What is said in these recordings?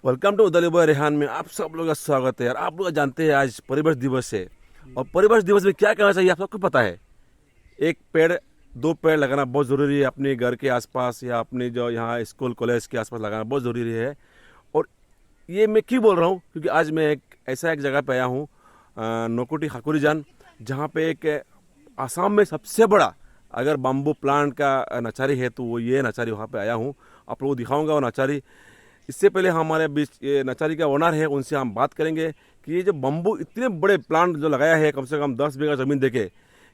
Welcome to उदली boy Rehan में आप सब लोगों का स्वागत है यार। आप लोग जानते हैं आज परिवेश दिवस है और परिवेश दिवस में क्या करना चाहिए आप सबको पता है। एक पेड़, दो पेड़ लगाना बहुत ज़रूरी है अपने घर के आसपास या अपने जो यहाँ स्कूल कॉलेज के आसपास लगाना बहुत ज़रूरी है। और ये मैं क्यों बोल रहा हूँ क्योंकि आज मैं एक जगह पे आया हूँ, नोकुटी खाकुरीजान, जहाँ पे एक आसाम में सबसे बड़ा अगर बम्बू प्लांट का नर्सरी है तो वो ये नर्सरी वहाँ पे आया हूँ। आप लोगों को दिखाऊंगा वो नर्सरी। इससे पहले हमारे बीच ये नर्सरी का ओनर है, उनसे हम बात करेंगे कि ये जो बम्बू इतने बड़े प्लांट जो लगाया है कम से कम 10 बीघा ज़मीन देके,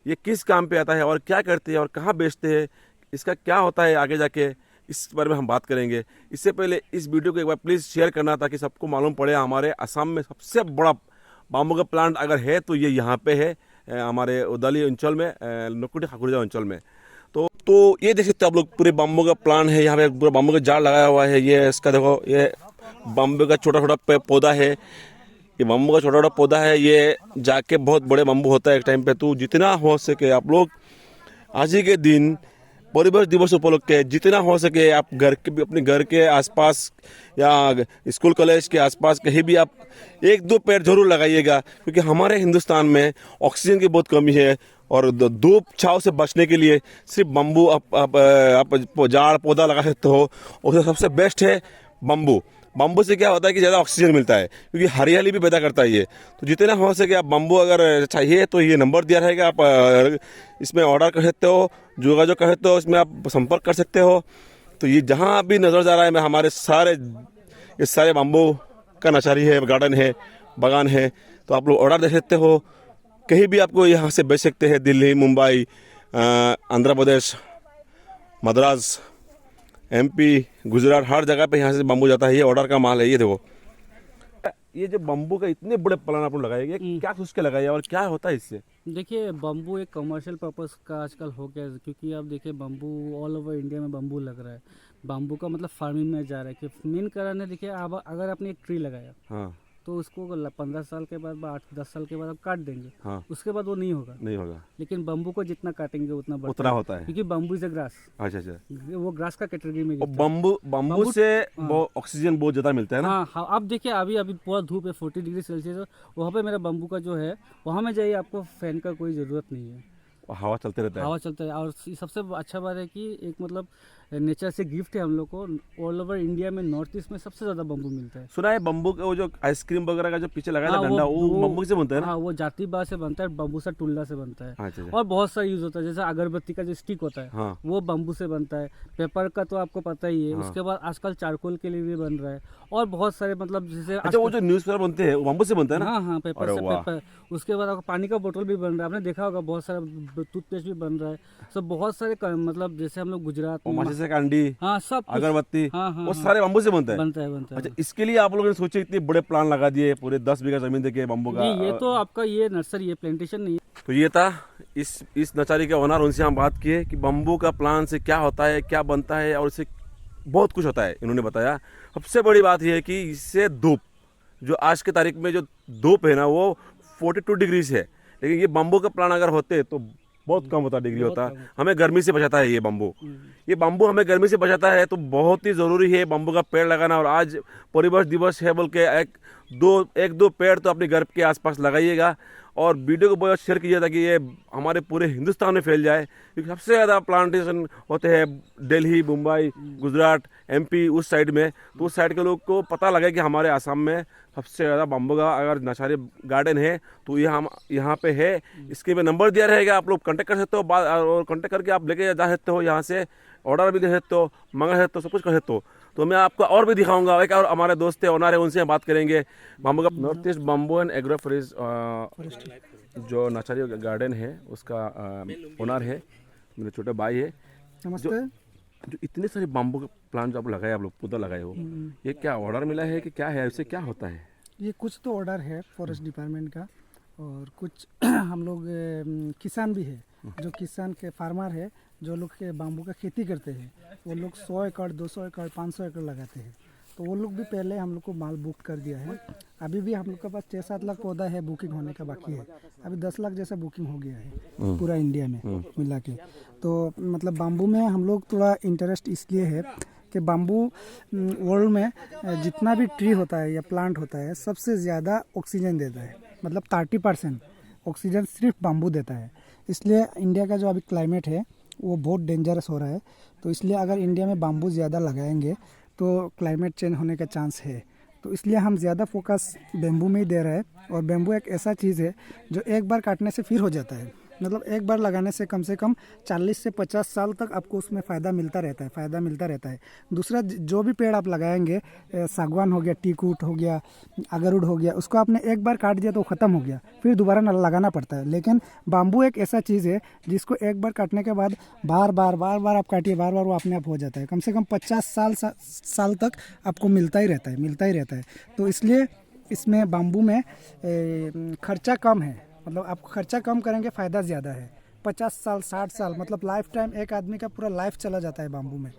ये किस काम पे आता है और क्या करते हैं और कहाँ बेचते हैं, इसका क्या होता है आगे जाके, इस बारे में हम बात करेंगे। इससे पहले इस वीडियो को एक बार प्लीज़ शेयर करना ताकि सबको मालूम पड़े हमारे असम में सबसे बड़ा बम्बू का प्लांट अगर है तो ये यहाँ पे है, हमारे उदली अंचल में, नकुटी खाकुरीजान अंचल में। तो ये देख सकते हो आप लोग, पूरे बम्बू का प्लांट है यहाँ पे, पूरा बम्बू का झाड़ लगाया हुआ है। ये इसका देखो, ये बम्बू का छोटा छोटा पौधा है। ये बम्बू का छोटा छोटा पौधा है, ये जाके बहुत बड़े बम्बू होता है एक टाइम पे। तो जितना हो सके आप लोग आज ही के दिन परिवेश दिवस उपलक्ष्य के जितना हो सके आप घर के, अपने घर के आसपास या स्कूल कॉलेज के आसपास कहीं भी आप एक दो पेड़ जरूर लगाइएगा, क्योंकि हमारे हिंदुस्तान में ऑक्सीजन की बहुत कमी है और धूप छाव से बचने के लिए सिर्फ बम्बू आप झाड़ पौधा लगा सकते हो। और सबसे बेस्ट है बम्बू। बम्बू से क्या होता है कि ज़्यादा ऑक्सीजन मिलता है, क्योंकि हरियाली भी पैदा करता है ये। तो जितना हो सके आप बम्बू अगर चाहिए तो ये नंबर दिया रहेगा, आप इसमें ऑर्डर कर सकते हो, जोगाजोग कर सकते हो, इसमें आप संपर्क कर सकते हो। तो ये जहाँ भी नज़र जा रहा है मैं हमारे ये सारे बम्बू का नर्सरी है, गार्डन है, बागान है। तो आप लोग ऑर्डर दे सकते हो, कहीं भी आपको यहाँ से बेच सकते हैं। दिल्ली, मुंबई, आंध्र प्रदेश, मद्रास, एमपी, गुजरात, हर जगह पे यहाँ से बम्बू जाता है। ये ऑर्डर का माल है। ये देखो, ये जो बम्बू का इतने बड़े प्लान आप लोग लगाए, ये क्या सोच के लगाए और क्या होता है इससे? देखिए, बम्बू एक कमर्शियल पर्पस का आजकल हो गया है, क्योंकि आप देखिए बम्बू ऑल ओवर इंडिया में बम्बू लग रहा है। बम्बू का मतलब फार्मिंग में जा रहा है कि मेन कारण है। देखिए, आप अगर आपने एक ट्री लगाया हाँ तो उसको 15 साल के बाद 8-10 साल के बाद आप काट देंगे, हाँ, उसके बाद वो नहीं होगा। नहीं होगा। लेकिन बम्बू को जितना काटेंगे उतना बढ़ता उतना है, होता है। क्योंकि बम्बू इज अ ग्रास। अच्छा अच्छा। वो ग्रास का कैटेगरी में और गिरता है। बम्बू से हाँ वो ऑक्सीजन बहुत ज़्यादा मिलता है ना? हाँ हाँ, अब देखिए अभी अभी पूरा धूप है 40 डिग्री सेल्सियस, वहाँ पे मेरा बम्बू का जो है वहाँ में जाइए, आपको फैन का कोई ज़रूरत नहीं है। और हवा चलते रहता है। हवा चलता है। और सबसे अच्छा बात है कि एक मतलब नेचर से गिफ्ट है हम लोग को। ऑल ओवर इंडिया में नॉर्थ ईस्ट में सबसे ज़्यादा बम्बू मिलता है। सुना है बम्बू का वो जो आइसक्रीम वगैरह का जो पीछे लगाया हाँ था डंडा, वो बम्बू से बनता है ना? हाँ, वो जाती बाँस से बनता है, बम्बूसा टुल्ला से बनता है। अच्छा अच्छा। और बहुत सारा यूज़ होता है, जैसे अगरबत्ती का जो स्टिक होता है हाँ वो बम्बू से बनता है। पेपर का तो आपको पता ही है। हाँ। उसके बाद आजकल चारकोल के लिए भी बन रहा है। और बहुत सारे मतलब जैसे अच्छा, वो जो न्यूज़पेपर बनते हैं वो बम्बू से बनता है ना? हाँ हाँ, पेपर अरे से वाह। पेपर। उसके बाद आपको पानी का बोतल भी बन रहा है, आपने देखा होगा, बहुत सारा टूथपेस्ट भी बन रहा है। सब बहुत सारे मतलब जैसे हम लोग गुजरात और में माचिस से कैंडी, हाँ सब कुछ। अगरबत्ती, हाँ हाँ वो हाँ, सारे बम्बू से बनता है। बनता है अच्छा, इसके लिए आप लोगों ने सोचे इतने बड़े प्लांट लगा दिए, पूरे 10 बीघा जमीन देके बम्बू का। नहीं, ये तो आपका ये नर्सरी है, प्लांटेशन नहीं है। तो ये था इस नर्सरी के ओनर, उनसे हम बात किए कि बम्बू का प्लांट से क्या होता है, क्या बनता है, और इससे बहुत कुछ होता है इन्होंने बताया। सबसे बड़ी बात यह है कि इससे धूप, जो आज के तारीख में जो धूप है ना वो 42 डिग्री है, लेकिन ये बम्बू का प्लांट अगर होते तो बहुत कम होता, डिग्री बहुत होता। कम। हमें गर्मी से बचाता है ये बम्बू। ये बम्बू हमें गर्मी से बचाता है, तो बहुत ही ज़रूरी है बम्बू का पेड़ लगाना। और आज परिवेश दिवस है बोल के एक दो पेड़ तो अपने घर के आसपास लगाइएगा। और वीडियो को बहुत शेयर कीजिए ताकि ये हमारे पूरे हिंदुस्तान में फैल जाए, क्योंकि सबसे ज़्यादा प्लांटेशन होते हैं दिल्ली, मुंबई, गुजरात, एमपी, उस साइड में। तो उस साइड के लोग को पता लगे कि हमारे असम में सबसे ज़्यादा बम्बू का अगर नर्सरी गार्डन है तो ये हम यहाँ पे है। इसके में नंबर दिया रहेगा, आप लोग कांटेक्ट कर सकते हो, और कांटेक्ट करके आप लेके जा सकते हो, यहाँ से ऑर्डर भी दे सकते हो, मंगा सकते हो, सब कुछ कर सकते हो। तो मैं आपको और भी दिखाऊंगा। एक और हमारे दोस्त है, ओनर है, उनसे हम बात करेंगे। बम्बू का north east bamboo and agro जो नर्सरी गार्डन है उसका ओनर है, मेरे छोटे भाई है। नमस्ते। जो इतने सारे बम्बू के प्लांट जो आप लगाए, आप लोग पौधा लगाए हो, ये क्या ऑर्डर मिला है कि क्या है, इससे क्या होता है? ये कुछ तो ऑर्डर है फॉरेस्ट डिपार्टमेंट का, और कुछ हम लोग किसान भी है, जो किसान के फार्मर है, जो लोग के बाम्बू का खेती करते हैं, वो लोग 100 एकड़ 200 एकड़ 500 एकड़ लगाते हैं। तो वो लोग भी पहले हम लोग को माल बुक कर दिया है। अभी भी हम लोग के पास 6-7 लाख पौधा है, बुकिंग होने का बाकी है। अभी 10 लाख जैसा बुकिंग हो गया है पूरा इंडिया में मिला के। तो मतलब बाम्बू में हम लोग थोड़ा इंटरेस्ट इसलिए है कि बाम्बू वर्ल्ड में जितना भी ट्री होता है या प्लांट होता है सबसे ज़्यादा ऑक्सीजन देता है, मतलब 30% ऑक्सीजन सिर्फ बाम्बू देता है। इसलिए इंडिया का जो अभी क्लाइमेट है वो बहुत डेंजरस हो रहा है। तो इसलिए अगर इंडिया में बाम्बू ज़्यादा लगाएंगे तो क्लाइमेट चेंज होने का चांस है। तो इसलिए हम ज़्यादा फोकस बेम्बू में ही दे रहे हैं। और बेम्बू एक ऐसा चीज़ है जो एक बार काटने से फिर हो जाता है, मतलब एक बार लगाने से कम 40 से 50 साल तक आपको उसमें फ़ायदा मिलता रहता है। दूसरा जो भी पेड़ आप लगाएंगे, सागवान हो गया, टीकूट हो गया, अगरुड़ हो गया, उसको आपने एक बार काट दिया तो ख़त्म हो गया, फिर दोबारा लगाना पड़ता है। लेकिन बाम्बू एक ऐसा चीज़ है जिसको एक बार काटने के बाद बार बार आप काटिए, बार बार वो अपने आप हो जाता है। कम से कम 50 साल तक आपको मिलता ही रहता है। तो इसलिए इसमें बाम्बू में खर्चा कम है, मतलब आप खर्चा कम करेंगे, फ़ायदा ज़्यादा है। 50 साल 60 साल मतलब लाइफ टाइम, एक आदमी का पूरा लाइफ चला जाता है बाम्बू में।